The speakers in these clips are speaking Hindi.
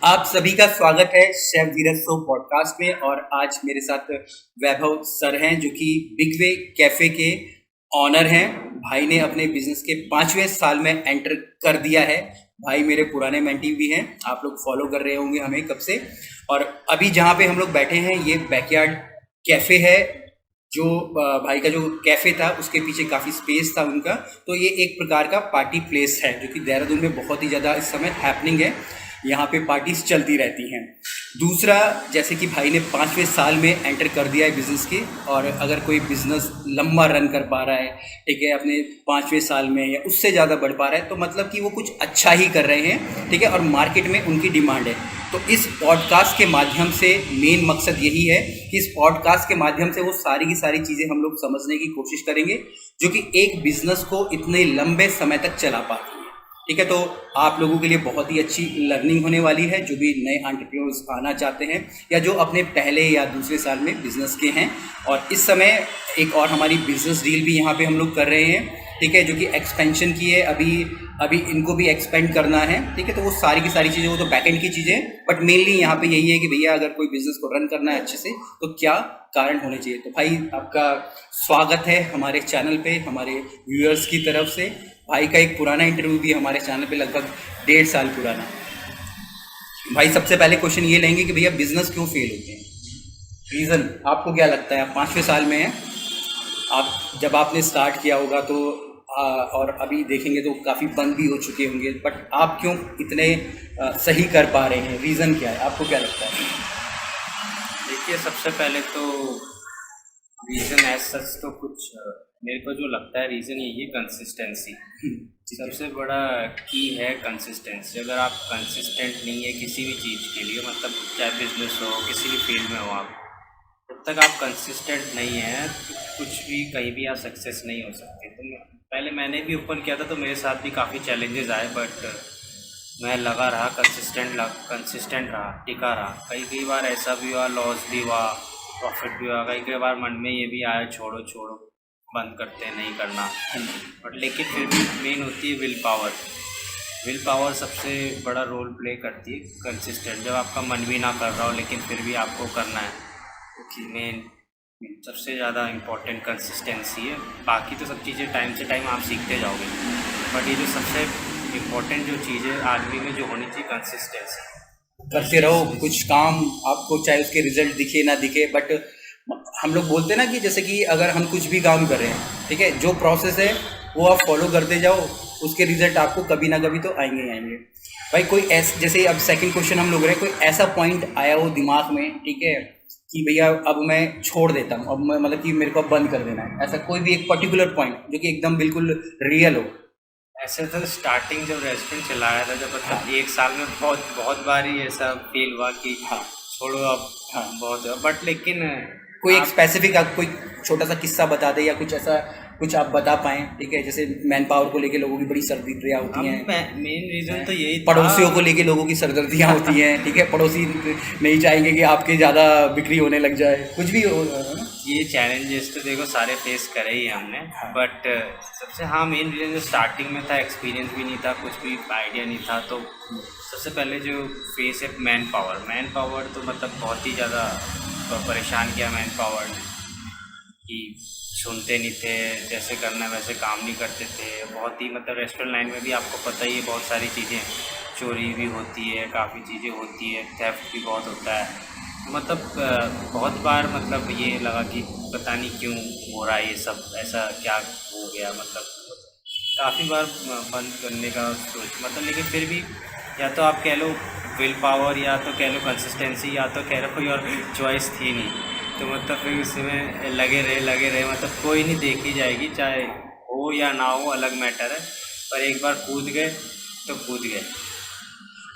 आप सभी का स्वागत है शेफ धीरज शो पॉडकास्ट में। और आज मेरे साथ वैभव सर हैं जो कि बिग वे कैफे के ऑनर हैं। भाई ने अपने बिजनेस के 5वें साल में एंटर कर दिया है। भाई मेरे पुराने मेंटी भी हैं, आप लोग फॉलो कर रहे होंगे हमें कब से। और अभी जहाँ पे हम लोग बैठे हैं ये बैकयार्ड कैफे है। जो भाई का जो कैफे था उसके पीछे काफ़ी स्पेस था उनका, तो ये एक प्रकार का पार्टी प्लेस है जो कि देहरादून में बहुत ही ज़्यादा इस समय हैपनिंग है। यहाँ पे पार्टीज चलती रहती हैं। दूसरा, जैसे कि भाई ने 5वें साल में एंटर कर दिया है बिज़नेस के, और अगर कोई बिज़नेस लंबा रन कर पा रहा है, ठीक है, अपने 5वें साल में या उससे ज़्यादा बढ़ पा रहा है, तो मतलब कि वो कुछ अच्छा ही कर रहे हैं, ठीक है, और मार्केट में उनकी डिमांड है। तो इस पॉडकास्ट के माध्यम से मेन मकसद यही है कि इस पॉडकास्ट के माध्यम से वो सारी की सारी चीज़ें हम लोग समझने की कोशिश करेंगे जो कि एक बिज़नेस को इतने लंबे समय तक चला पाती है। ठीक है, तो आप लोगों के लिए बहुत ही अच्छी लर्निंग होने वाली है जो भी नए एंटरप्रेन्योर्स आना चाहते हैं या जो अपने पहले या दूसरे साल में बिजनेस के हैं। और इस समय एक और हमारी बिजनेस डील भी यहाँ पे हम लोग कर रहे हैं, ठीक है, जो कि एक्सपेंशन की है। अभी इनको भी एक्सपेंड करना है, ठीक है। तो वो सारी की सारी चीज़ें, वो तो बैकएंड की चीज़ें हैं, बट मेनली यहाँ पे यही है कि भैया अगर कोई बिजनेस को रन करना है अच्छे से तो क्या कारण होने चाहिए। तो भाई आपका स्वागत है हमारे चैनल पे, हमारे व्यूअर्स की तरफ से। भाई का एक पुराना इंटरव्यू भी हमारे चैनल पे, लगभग 1.5 साल पुराना। भाई सबसे पहले क्वेश्चन ये लेंगे कि भैया बिजनेस क्यों फेल होते हैं, रीज़न आपको क्या लगता है। आप 5वें साल में हैं, आप जब आपने स्टार्ट किया होगा तो और अभी देखेंगे तो काफ़ी बंद भी हो चुके होंगे, बट आप क्यों इतने सही कर पा रहे हैं, रीज़न क्या है, आपको क्या लगता है। देखिए, सबसे पहले तो रीज़न एज सच तो कुछ मेरे को जो लगता है रीज़न यही है, कंसिस्टेंसी। सबसे बड़ा की है कंसिस्टेंसी। अगर आप कंसिस्टेंट नहीं है किसी भी चीज़ के लिए, मतलब चाहे बिजनेस हो, किसी भी फील्ड में हो, आप जब तक आप कंसिस्टेंट नहीं हैं तो कुछ भी कहीं भी आप सक्सेस नहीं हो सकते। तो पहले मैंने भी ओपन किया था तो मेरे साथ भी काफ़ी चैलेंजेस आए, बट मैं लगा रहा, कंसिस्टेंट रहा, टिका रहा। कई बार ऐसा भी हुआ, लॉस भी हुआ, प्रॉफिट भी हुआ। कई बार मन में ये भी आया छोड़ो बंद करते हैं, नहीं करना। बट लेकिन फिर भी मेन होती है विल पावर सबसे बड़ा रोल प्ले करती है। कंसिस्टेंट, जब आपका मन भी ना कर रहा हो लेकिन फिर भी आपको करना है, तो मेन सबसे ज़्यादा इम्पोर्टेंट कंसिस्टेंसी है। बाकी तो सब चीज़ें टाइम से टाइम आप सीखते जाओगे, बट ये जो सबसे इम्पोर्टेंट जो चीज़ है आदमी में जो होनी चाहिए, कंसिस्टेंसी। करते रहो कुछ काम, आपको चाहे उसके रिजल्ट दिखे ना दिखे, बट हम लोग बोलते हैं ना कि जैसे कि अगर हम कुछ भी काम कर रहे हैं, ठीक है, जो प्रोसेस है वो आप फॉलो करते जाओ, उसके रिजल्ट आपको कभी ना कभी तो आएंगे ही आएंगे। भाई कोई ऐसा, जैसे अब सेकंड क्वेश्चन हम लोग रहे, कोई ऐसा पॉइंट आया हो दिमाग में, ठीक है, कि भैया अब मैं छोड़ देता हूँ, अब मैं मतलब कि मेरे को अब बंद कर देना है, ऐसा कोई भी एक पर्टिकुलर पॉइंट जो कि एकदम बिल्कुल रियल हो। ऐसे तो स्टार्टिंग जब रेस्टोरेंट चलाया था, जब मतलब 1 साल में बहुत बार ही ऐसा फील हुआ कि हाँ, छोड़ो अब, बहुत। बट लेकिन कोई एक स्पेसिफिक आप कोई छोटा सा किस्सा बता दे या कुछ ऐसा कुछ आप बता पाएँ, ठीक है, जैसे मैन पावर को लेके लोगों की बड़ी सर्दियाँ होती हैं, मेन रीज़न तो यही था, पड़ोसियों को लेके लोगों की सरदर्दियाँ होती हैं, ठीक है, पड़ोसी नहीं चाहेंगे कि आपके ज़्यादा बिक्री होने लग जाए, कुछ भी हो ना। ये चैलेंजेस तो देखो सारे फेस करे ही हमने। बट सबसे मेन रीज़न जो स्टार्टिंग में था, एक्सपीरियंस भी नहीं था, कुछ भी आइडिया नहीं था। तो सबसे पहले जो फेस है मैन पावर, तो मतलब बहुत ही ज़्यादा परेशान किया मैन पावर कि सुनते नहीं थे, जैसे करना है वैसे काम नहीं करते थे। बहुत ही मतलब रेस्टोरेंट लाइन में भी आपको पता ही है, बहुत सारी चीज़ें, चोरी भी होती है, काफ़ी चीज़ें होती है, थेफ्ट भी बहुत होता है। मतलब बहुत बार मतलब ये लगा कि पता नहीं क्यों हो रहा है ये सब, ऐसा क्या हो गया। मतलब काफ़ी बार बंद करने का सोच, मतलब लेकिन फिर भी या तो आप कह लो विल पावर, या तो कह लो कंसिस्टेंसी, या तो कह लो कोई और चॉइस थी नहीं। तो मतलब फिर उसमें लगे रहे, मतलब कोई नहीं, देखी जाएगी, चाहे हो या ना हो अलग मैटर है, पर एक बार कूद गए तो कूद गए।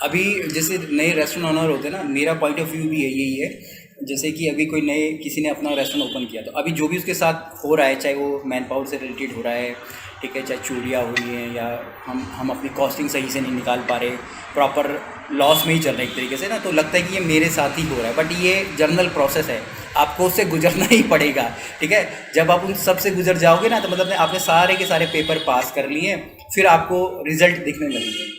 अभी जैसे नए रेस्टोरेंट ओनर होते हैं ना, मेरा पॉइंट ऑफ व्यू भी यही है। जैसे कि अभी कोई नए किसी ने अपना रेस्टोरेंट ओपन किया, तो अभी जो भी उसके साथ हो रहा है, चाहे वो मैन पावर से रिलेटेड हो रहा है, ठीक है, चाहे चोरियाँ हो रही हैं, या हम अपनी कॉस्टिंग सही से नहीं निकाल पा रहे, प्रॉपर लॉस में ही चल रहे एक तरीके से ना, तो लगता है कि ये मेरे साथ ही हो रहा है। बट ये जर्नल प्रोसेस है, आपको उससे गुजरना ही पड़ेगा, ठीक है। जब आप उन सब से गुजर जाओगे ना, तो मतलब आपने सारे के सारे पेपर पास कर लिए, फिर आपको रिजल्ट दिखने लगेंगे।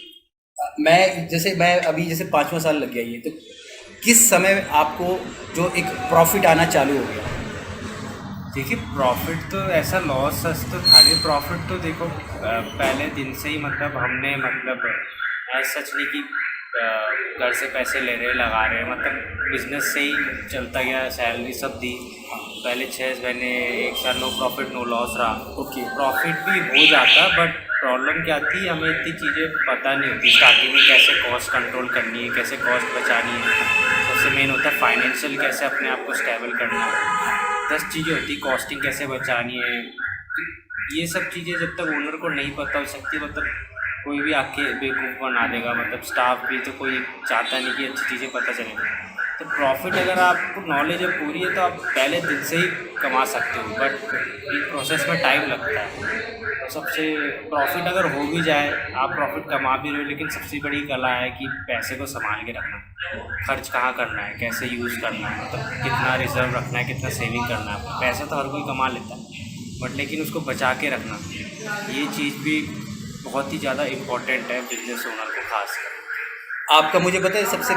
मैं अभी जैसे 5वां साल लग गया ये, तो किस समय आपको जो एक प्रॉफिट आना चालू हो गया? देखिए प्रॉफिट तो ऐसा लॉस तो था नहीं, प्रॉफिट तो देखो पहले दिन से ही मतलब हमने मतलब ऐसा सच नहीं कि घर से पैसे ले रहे लगा रहे, मतलब बिजनेस से ही चलता गया, सैलरी सब दी। पहले 6 महीने 1 साल नो प्रॉफिट नो लॉस रहा। ओके। प्रॉफिट भी हो जाता बट प्रॉब्लम क्या थी, हमें इतनी चीज़ें पता नहीं होती स्टार्टिंग में, कैसे कॉस्ट कंट्रोल करनी है, कैसे कॉस्ट बचानी है। सबसे मेन होता है फाइनेंशियल, कैसे अपने आप को स्टेबल करना है। 10 चीज़ें होती, कॉस्टिंग कैसे बचानी है। ये सब चीज़ें जब तक ओनर को नहीं पता हो सकती, मतलब कोई भी आके बेवकूफ़ बना देगा, मतलब स्टाफ भी तो कोई चाहता नहीं कि अच्छी चीज़ें पता चलें। तो प्रॉफिट अगर आपको नॉलेज है पूरी है तो आप पहले दिन से ही कमा सकते हो, बट इस प्रोसेस में टाइम लगता है। तो सबसे प्रॉफिट अगर हो भी जाए, आप प्रॉफिट कमा भी रहे हो, लेकिन सबसे बड़ी कला है कि पैसे को संभाल के रखना, खर्च कहाँ करना है, कैसे यूज़ करना है, मतलब कितना रिजर्व रखना है, कितना सेविंग करना है। पैसा तो हर कोई कमा लेता है बट लेकिन उसको बचा के रखना, ये चीज़ भी बहुत ही ज़्यादा इम्पोर्टेंट है बिजनेस ओनर को खास कर। आपका मुझे पता है सबसे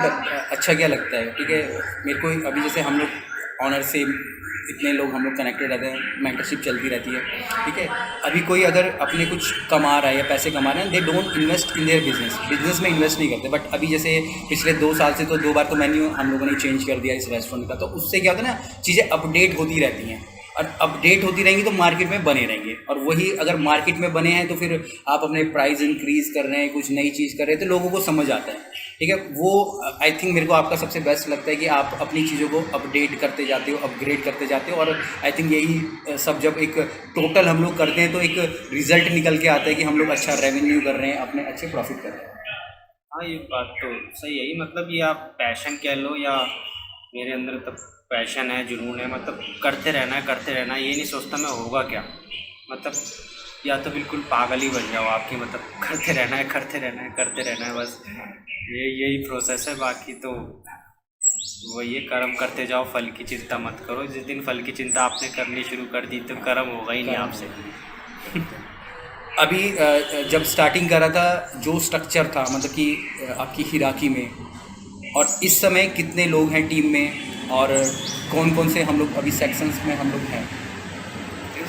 अच्छा क्या लगता है, ठीक है? मेरे को अभी जैसे हम लोग ऑनर से इतने लोग हम लोग कनेक्टेड रहते हैं, मेंटरशिप चलती रहती है, ठीक है? अभी कोई अगर अपने कुछ कमा रहा है या पैसे कमा रहे हैं, they don't invest in their business में इन्वेस्ट नहीं करते। बट अभी जैसे पिछले 2 साल से तो 2 बार तो मेन्यू हम लोगों ने चेंज कर दिया इस रेस्टोरेंट का, तो उससे क्या होता है ना, चीज़ें अपडेट होती रहती हैं, और अपडेट होती रहेंगी तो मार्केट में बने रहेंगे। और वही अगर मार्केट में बने हैं तो फिर आप अपने प्राइस इंक्रीज़ कर रहे हैं, कुछ नई चीज़ कर रहे हैं, तो लोगों को समझ आता है, ठीक है? वो आई थिंक मेरे को आपका सबसे बेस्ट लगता है कि आप अपनी चीज़ों को अपडेट करते जाते हो, अपग्रेड करते जाते हो। और आई थिंक यही सब जब एक टोटल हम लोग करते हैं तो एक रिजल्ट निकल के आता है कि हम लोग अच्छा रेवेन्यू कर रहे हैं, अपने अच्छे प्रॉफिट कर रहे हैं। हाँ ये बात तो सही है ही, मतलब ये आप पैशन कह लो या मेरे अंदर तब पैशन है, जुनून है, मतलब करते रहना है करते रहना है, ये नहीं सोचता मैं होगा क्या, मतलब या तो बिल्कुल पागल ही बन जाओ आपकी, मतलब करते रहना है करते रहना है करते रहना है, बस यही प्रोसेस है। बाकी तो वो ये कर्म करते जाओ, फल की चिंता मत करो। जिस दिन फल की चिंता आपने करनी शुरू कर दी तो कर्म होगा ही नहीं आपसे। अभी जब स्टार्टिंग करा था, जो स्ट्रक्चर था मतलब कि आपकी हिराकी में, और इस समय कितने लोग हैं टीम में, और कौन कौन से हम लोग अभी सेक्शंस में हम लोग हैं?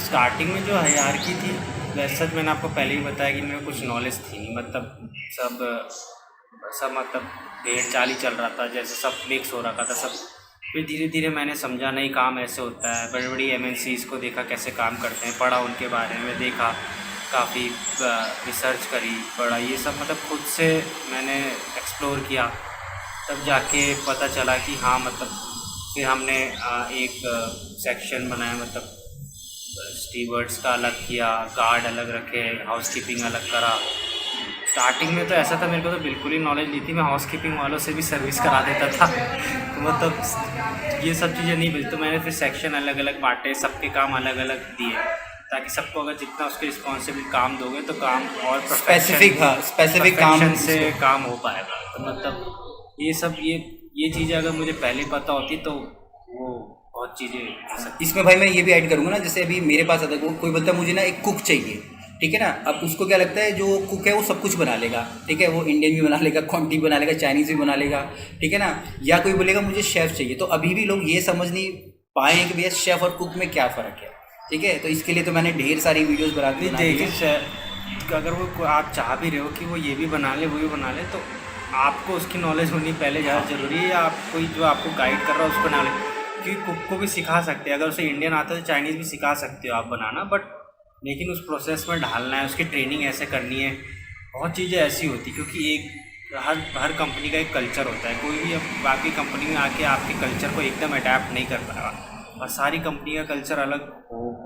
स्टार्टिंग में जो हायरार्की थी, वैसे सच मैंने आपको पहले ही बताया कि मेरे को कुछ नॉलेज थी नहीं, मतलब सब मतलब 1.5 ही चल रहा था, जैसे सब मिक्स हो रखा था सब। फिर धीरे धीरे मैंने समझा नहीं काम ऐसे होता है, बड़ी बड़ी MNCs को देखा कैसे काम करते हैं, पढ़ा उनके बारे में, देखा काफ़ी रिसर्च करी, पढ़ा, ये सब मतलब खुद से मैंने एक्सप्लोर किया, तब जाके पता चला कि हाँ मतलब फिर हमने एक सेक्शन बनाया, मतलब स्टीवर्ड्स का अलग किया, गार्ड अलग रखे, हाउसकीपिंग अलग करा। स्टार्टिंग में तो ऐसा था, मेरे को तो बिल्कुल ही नॉलेज नहीं थी, मैं हाउसकीपिंग वालों से भी सर्विस करा देता था तो मतलब ये सब चीज़ें नहीं मिलती, तो मैंने फिर सेक्शन अलग अलग बांटे, सबके काम अलग अलग दिए, ताकि सबको अगर जितना उसके रिस्पॉन्सिबल काम दोगे तो काम और स्पेसिफिक काम से काम हो पाएगा। तो मतलब ये चीज़ें अगर मुझे पहले पता होती तो वो बहुत चीज़ें। इसमें भाई मैं ये भी ऐड करूँगा ना, जैसे अभी मेरे पास आता है कोई बोलता है मुझे ना एक कुक चाहिए, ठीक है ना? अब उसको क्या लगता है, जो कुक है वो सब कुछ बना लेगा, ठीक है? वो इंडियन भी बना लेगा, क्वांटी बना लेगा, चाइनीज़ भी बना लेगा, ठीक है ना? या कोई बोलेगा मुझे शेफ़ चाहिए। तो अभी भी लोग ये समझ नहीं पाए हैं कि भैया शेफ़ और कुक में क्या फ़र्क है, ठीक है? तो इसके लिए तो मैंने ढेर सारी वीडियोज़ बना दी। देखिए अगर वो आप चाह भी रहे हो कि वो ये भी बना ले वो भी बना ले, तो आपको उसकी नॉलेज होनी पहले ज़्यादा ज़रूरी है, या आप कोई जो आपको गाइड कर रहा है उसको ना ले, क्योंकि कुक को भी सिखा सकते हैं, अगर उसे इंडियन आता है तो चाइनीज़ भी सिखा सकते हो आप बनाना, बट लेकिन उस प्रोसेस में ढालना है, उसकी ट्रेनिंग ऐसे करनी है, बहुत चीज़ें ऐसी होती, क्योंकि एक हर कंपनी का एक कल्चर होता है, कोई भी बाकी कंपनी में आके आपके कल्चर को एकदम अडेप्ट नहीं कर पाएगा, और सारी कंपनी का कल्चर अलग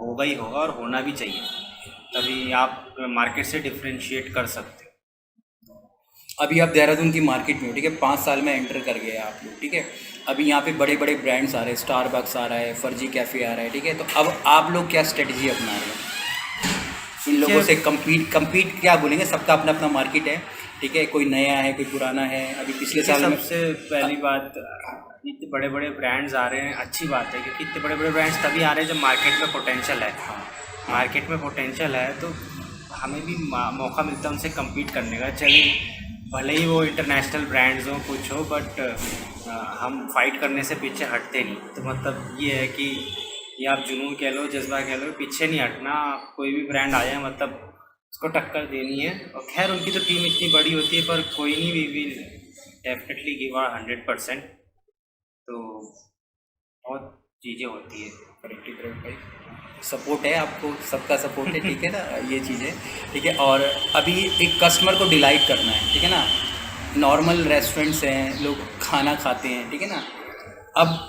होगा ही होगा, और होना भी चाहिए, तभी आप मार्केट से डिफ्रेंशिएट कर सकते हो। अभी आप देहरादून की मार्केट में हो, ठीक है? 5 साल में एंटर कर गए आप लोग, ठीक है? अभी यहाँ पे बड़े बड़े ब्रांड्स आ रहे हैं, स्टारबक्स आ रहा है, फर्जी कैफ़े आ रहा है, ठीक है? तो अब आप लोग क्या स्ट्रेटजी अपना रहे हैं इन लोगों से? कम्पीट क्या बोलेंगे, सबका अपना अपना मार्केट है, ठीक है? कोई नया है, कोई पुराना है। अभी पिछले साल में सबसे पहली बात, इतने बड़े बड़े ब्रांड्स आ रहे हैं, अच्छी बात है, क्योंकि इतने बड़े बड़े ब्रांड्स तभी आ रहे हैं जब मार्केट में पोटेंशियल है। मार्केट में पोटेंशियल है तो हमें भी मौका मिलता है उनसे कम्पीट करने का। चलिए भले ही वो इंटरनेशनल ब्रांड्स हो कुछ हो, बट हम फाइट करने से पीछे हटते नहीं। तो मतलब ये है कि ये आप जुनून कह लो, जज्बा कह लो, पीछे नहीं हटना। कोई भी ब्रांड आ जाए मतलब उसको टक्कर देनी है। और खैर उनकी तो टीम इतनी बड़ी होती है, पर कोई नहीं, we will definitely give our 100%। तो बहुत चीज़ें होती है। भाई सपोर्ट है आपको, सबका सपोर्ट है, ठीक है ना, ये चीज़ें ठीक है। और अभी एक कस्टमर को डिलाइट करना है, ठीक है ना। नॉर्मल रेस्टोरेंट्स हैं, लोग खाना खाते हैं, ठीक है ना। अब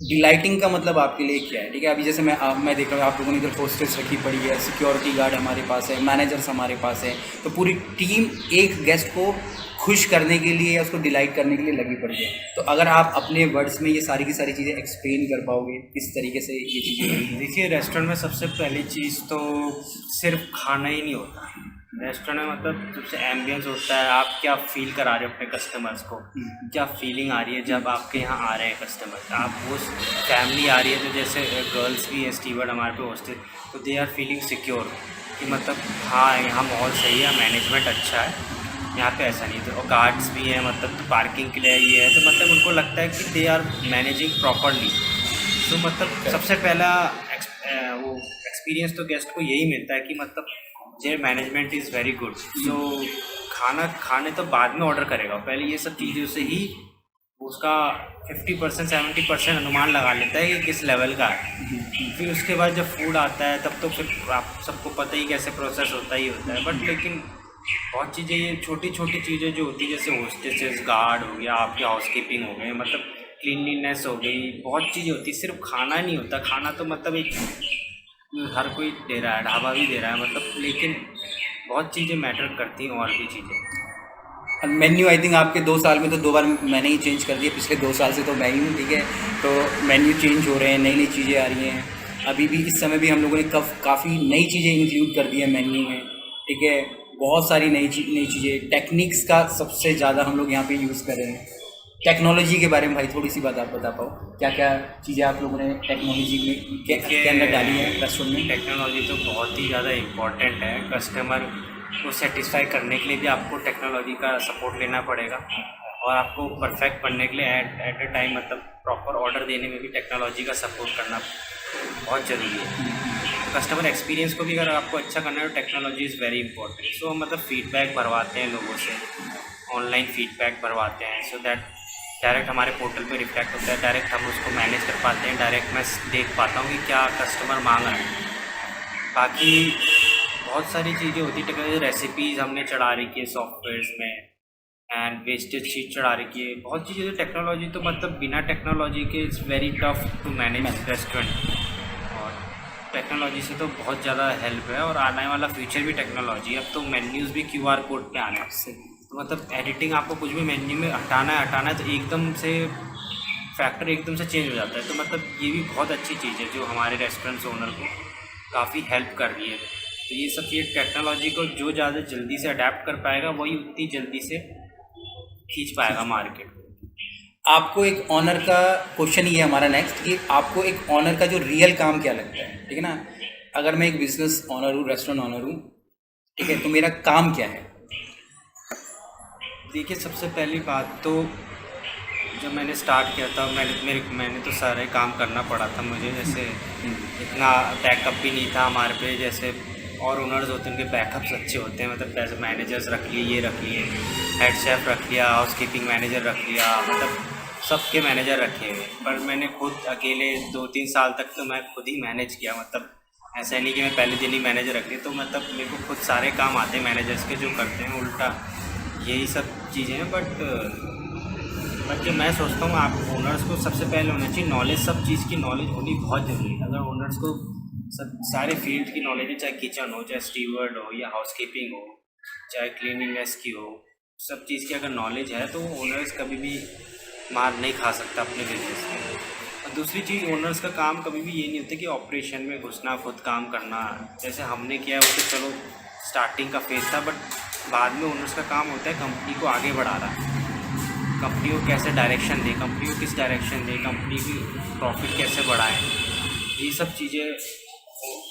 डिलाइटिंग का मतलब आपके लिए क्या है, ठीक है। अभी जैसे मैं देख रहा हूँ आप लोगों ने इधर होस्टेस रखी पड़ी है, सिक्योरिटी गार्ड हमारे पास है, मैनेजर्स हमारे पास है, तो पूरी टीम एक गेस्ट को खुश करने के लिए या उसको डिलाइट करने के लिए लगी पड़ी है। तो अगर आप अपने वर्ड्स में ये सारी की सारी चीज़ें एक्सप्लेन कर पाओगे किस तरीके से ये चीज़ें। देखिए, रेस्टोरेंट में सबसे पहली चीज़ तो सिर्फ खाना ही नहीं होता। रेस्टोरेंट में मतलब सबसे एम्बियंस होता है, आप क्या फील करा रहे हो अपने कस्टमर्स को, क्या फीलिंग आ रही है जब आपके यहाँ आ रहे हैं कस्टमर। आप वो फैमिली आ रही है, तो जैसे गर्ल्स भी हैं स्टीवर्ड हमारे पे हॉस्टल, तो दे आर फीलिंग सिक्योर कि मतलब हाँ यहाँ माहौल सही है, मैनेजमेंट अच्छा है, यहाँ पे ऐसा नहीं। तो गार्ड्स भी हैं, मतलब पार्किंग के लिए ये है, तो मतलब उनको लगता है कि दे आर मैनेजिंग प्रॉपरली। तो मतलब सबसे पहला वो एक्सपीरियंस तो गेस्ट को यही मिलता है कि मतलब जे मैनेजमेंट इज़ वेरी गुड। सो खाना खाने तो बाद में ऑर्डर करेगा, पहले ये सब चीज़ों से ही उसका 50% 70% अनुमान लगा लेता है कि किस लेवल का है। फिर उसके बाद जब फूड आता है तब तो फिर आप सबको पता ही कैसे प्रोसेस होता ही होता है। बट लेकिन बहुत चीज़ें, ये छोटी छोटी चीज़ें जो होती है, जैसे होस्टेसेस, गार्ड हो गया, आपके हाउसकीपिंग हो गए, मतलब क्लीनलीनेस हो गई, बहुत चीज़ें होती है। सिर्फ खाना नहीं होता, खाना तो मतलब एक हर कोई दे रहा है, ढाबा भी दे रहा है मतलब, लेकिन बहुत चीज़ें मैटर करती हैं और भी चीज़ें। मेन्यू आई थिंक आपके 2 साल में तो 2 बार मैंने ही चेंज कर दिया, पिछले 2 साल से तो मैं ही हूँ, ठीक है। तो मेन्यू चेंज हो रहे हैं, नई नई चीज़ें आ रही हैं। अभी भी इस समय भी हम लोगों ने काफ़ी नई चीज़ें इंक्लूड कर दी हैं मेन्यू में, ठीक है। बहुत सारी नई चीज़ें, टेक्निक्स का सबसे ज़्यादा हम लोग यहाँ पे यूज़ कर रहे हैं। टेक्नोलॉजी के बारे में भाई थोड़ी सी बात आप बता पाओ, क्या क्या चीज़ें आप लोगों ने टेक्नोलॉजी में के अंदर डाली है रेस्टोरेंट में। टेक्नोलॉजी तो बहुत ही ज़्यादा इम्पॉर्टेंट है। कस्टमर को सेटिस्फाई करने के लिए भी आपको टेक्नोलॉजी का सपोर्ट लेना पड़ेगा, और आपको परफेक्ट बनने के लिए एट अ टाइम मतलब प्रॉपर ऑर्डर देने में भी टेक्नोलॉजी का सपोर्ट करना बहुत ज़रूरी है। कस्टमर एक्सपीरियंस को भी अगर आपको अच्छा करना है तो टेक्नोलॉजी इज़ वेरी इंपॉर्टेंट। सो मतलब फीडबैक भरवाते हैं लोगों से, ऑनलाइन फीडबैक भरवाते हैं, सो दैट डायरेक्ट हमारे पोर्टल पे रिफ्लेक्ट होता है, डायरेक्ट हम उसको मैनेज कर पाते हैं, डायरेक्ट मैं देख पाता हूँ कि क्या कस्टमर मांग रहा है। बाकी बहुत सारी चीज़ें होती है टेक्नोलॉजी, रेसिपीज़ हमने चढ़ा रखी है सॉफ्टवेयर्स में, एंड वेस्टेज शीट चढ़ा रखी है, बहुत चीज़ें। टेक्नोलॉजी तो मतलब बिना टेक्नोलॉजी के it's very tough to manage restaurant, और टेक्नोलॉजी से तो बहुत ज़्यादा हेल्प है। और आने वाला फ्यूचर भी टेक्नोलॉजी है। अब तो मेन्यूज़ भी QR कोड पे आने हैं, तो मतलब एडिटिंग आपको कुछ भी मेन्यू में हटाना है तो एकदम से फैक्टर एकदम से चेंज हो जाता है। तो मतलब ये भी बहुत अच्छी चीज़ है जो हमारे रेस्टोरेंट्स ओनर को काफ़ी हेल्प कर रही है। तो ये सब चीज़ टेक्नोलॉजी को जो ज़्यादा जल्दी से अडेप्ट कर पाएगा वही उतनी जल्दी से खींच पाएगा मार्केट। आपको एक ऑनर का क्वेश्चन ये है हमारा नेक्स्ट, कि आपको एक ऑनर का जो रियल काम क्या लगता है, ठीक है ना। अगर मैं एक बिजनेस ऑनर हूँ, रेस्टोरेंट ऑनर हूँ, ठीक है, तो मेरा काम क्या है। देखिए, सबसे पहली बात तो जब मैंने स्टार्ट किया था मैंने तो सारे काम करना पड़ा था मुझे। जैसे इतना बैकअप भी नहीं था हमारे पे, जैसे और ओनर्स होते हैं उनके बैकअप्स अच्छे होते हैं, मतलब जैसे मैनेजर्स रख लिए, ये रख लिए, हेड शेफ़ रख लिया, हाउसकीपिंग मैनेजर रख लिया, मतलब सबके मैनेजर रखे हुए। पर मैंने खुद अकेले 2-3 साल तक तो मैं खुद ही मैनेज किया। मतलब ऐसा नहीं कि मैं पहले दिन ही मैनेजर रख लिया, तो मतलब मेरे को खुद सारे काम आते हैं मैनेजर्स के जो करते हैं, उल्टा यही सब चीज़ें हैं। बट जो मैं सोचता हूँ, आप ओनर्स को सबसे पहले होना चाहिए नॉलेज, सब चीज़ की नॉलेज होनी बहुत ज़रूरी है। अगर ओनर्स को सब सारे फील्ड की नॉलेज है, चाहे किचन हो, चाहे स्टीवर्ड हो, या हाउसकीपिंग हो, चाहे क्लीनिंगनेस की हो, सब चीज़ की अगर नॉलेज है तो ओनर्स कभी भी मार नहीं खा सकता अपने बिजनेस में। और दूसरी चीज़, ओनर्स का काम कभी भी ये नहीं होता कि ऑपरेशन में घुसना, खुद काम करना, जैसे हमने किया वो तो चलो स्टार्टिंग का फेज़ था। बट बाद में ओनर्स का काम होता है कंपनी को आगे बढ़ाना, कंपनी को कैसे डायरेक्शन दे, कंपनी को किस डायरेक्शन दे, कंपनी की प्रॉफिट कैसे बढ़ाएं, ये सब चीज़ें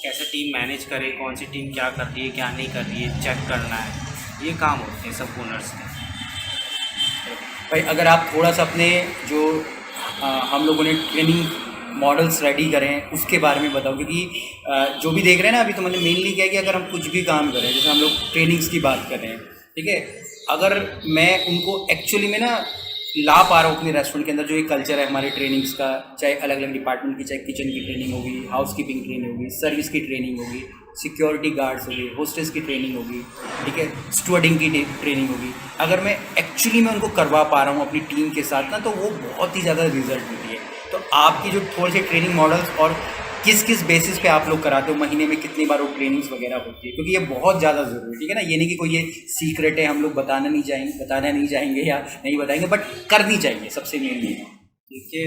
कैसे टीम मैनेज करे, कौन सी टीम क्या कर रही है क्या नहीं कर रही है, चेक करना है, ये काम होते हैं सब ओनर्स के। भाई अगर आप थोड़ा सा अपने जो हम लोगों ने ट्रेनिंग मॉडल्स रेडी करें उसके बारे में बताओ, क्योंकि जो भी देख रहे हैं ना अभी, तो मैंने मेनली क्या है कि अगर हम कुछ भी काम करें, जैसे हम लोग ट्रेनिंग्स की बात कर रहे हैं, ठीक है, अगर मैं उनको एक्चुअली में ना ला पा रहा हूँ अपने रेस्टोरेंट के अंदर, जो एक कल्चर है हमारे ट्रेनिंग्स का, चाहे अलग अलग डिपार्टमेंट की, चाहे किचन की ट्रेनिंग होगी, हाउस कीपिंग ट्रेनिंग होगी, सर्विस की ट्रेनिंग होगी, सिक्योरिटी गार्ड्स होगी, होस्टेस की ट्रेनिंग होगी, ठीक है, स्टूवर्डिंग की ट्रेनिंग होगी, अगर मैं एक्चुअली मैं उनको करवा पा रहा हूँ अपनी टीम के साथ ना, तो वो बहुत ही ज़्यादा रिजल्ट होती है। तो आपकी जो थोड़े से ट्रेनिंग मॉडल्स और किस किस बेसिस पे आप लोग कराते हो, महीने में कितनी बार वो ट्रेनिंग्स वगैरह होती है, क्योंकि ये बहुत ज़्यादा ज़रूरी है, ठीक है ना, ये नहीं कि कोई ये सीक्रेट है हम लोग बताना नहीं चाहेंगे या नहीं बताएंगे, बट करनी चाहिए, सबसे मेन ये है। देखिए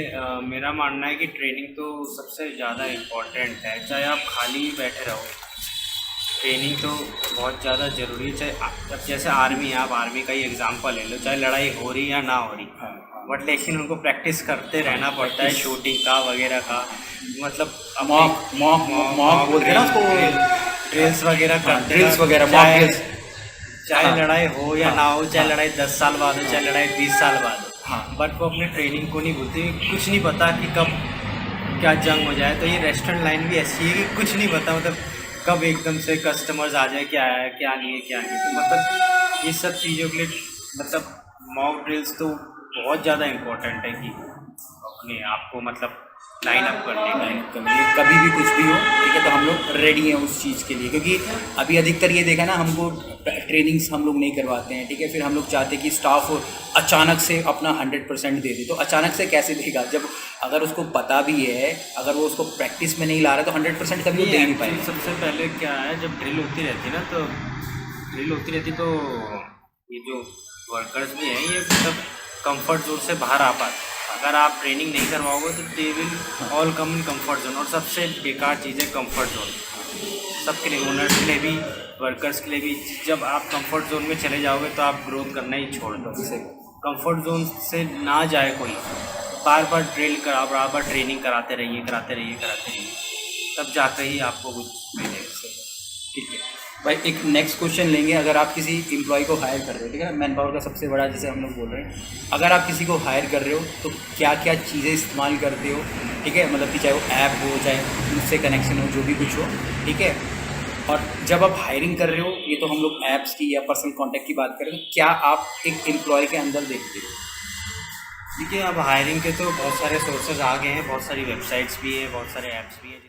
मेरा मानना है कि ट्रेनिंग तो सबसे ज़्यादा इम्पोर्टेंट है, चाहे आप खाली ही बैठे रहो, ट्रेनिंग तो बहुत ज़्यादा ज़रूरी है। चाहे अब जैसे आर्मी है, आप आर्मी का ही एग्जांपल ले लो, चाहे लड़ाई हो रही या ना हो रही, बट लेकिन उनको प्रैक्टिस करते रहना पड़ता है, शूटिंग का वगैरह का, मतलब मॉक मॉक मॉक बोलते हैं ना उसको, ड्रिल्स वगैरह करते ड्रिल्स रहो, वगैरह, मॉक ड्रिल्स। चाहे हाँ। लड़ाई हो या ना हो, चाहे लड़ाई 10 साल बाद हो, चाहे लड़ाई 20 साल बाद हो, हाँ। बट वो अपने ट्रेनिंग को नहीं भूलते। कुछ नहीं पता कि कब क्या जंग हो जाए, तो ये रेस्टोरेंट लाइन भी ऐसी है कि कुछ नहीं पता, मतलब कब एकदम से कस्टमर्स आ जाए, क्या है क्या नहीं है क्या नहीं है। तो मतलब ये सब चीज़ों के लिए मतलब मॉक ड्रिल्स तो बहुत ज़्यादा इम्पोर्टेंट है कि अपने आप को मतलब लाइन अप करने का। कभी भी कुछ भी हो, ठीक है, तो हम लोग रेडी हैं उस चीज़ के लिए, क्योंकि अभी अधिकतर ये देखा ना, हमको ट्रेनिंग्स हम लोग नहीं करवाते हैं, ठीक है, फिर हम लोग चाहते हैं कि स्टाफ अचानक से अपना 100% दे दे, तो अचानक से कैसे देगा, जब अगर उसको पता भी है, अगर वो उसको प्रैक्टिस में नहीं ला रहा, तो 100% कभी वो दे नहीं पाएगा। सबसे पहले क्या है, जब ड्रिल होती रहती ना, तो ड्रिल होती रहती तो ये जो वर्कर्स भी हैं, ये मतलब कंफर्ट जोन से बाहर आ पाते। अगर आप ट्रेनिंग नहीं करवाओगे तो they will all come in comfort zone, और सबसे बेकार चीज़ है कंफर्ट जोन, सबके लिए, ओनर्स के लिए भी, वर्कर्स के लिए भी। जब आप कंफर्ट जोन में चले जाओगे तो आप ग्रोथ करना ही छोड़ दो। कंफर्ट जोन से ना जाए कोई, बार बार ड्रिल करा, बार बार ट्रेनिंग कराते रहिए, तब जाकर ही आपको कुछ मिलेगा। ठीक है भाई, एक नेक्स्ट क्वेश्चन लेंगे। अगर आप किसी एम्प्लॉय को हायर कर रहे हो, ठीक है ना, मैन पावर का सबसे बड़ा जैसे हम लोग बोल रहे हैं, अगर आप किसी को हायर कर रहे हो तो क्या क्या चीज़ें इस्तेमाल करते हो, ठीक है, मतलब कि चाहे वो ऐप हो, चाहे उससे कनेक्शन हो, जो भी कुछ हो, ठीक है, और जब आप हायरिंग कर रहे हो, ये तो हम लोग ऐप्स की या पर्सनल कॉन्टैक्ट की बात करें, तो क्या आप एक एम्प्लॉय के अंदर देखते हो? देखिए अब हायरिंग के तो बहुत सारे सोर्सेज आ गए हैं, बहुत सारी वेबसाइट्स भी हैं, बहुत सारे ऐप्स भी हैं।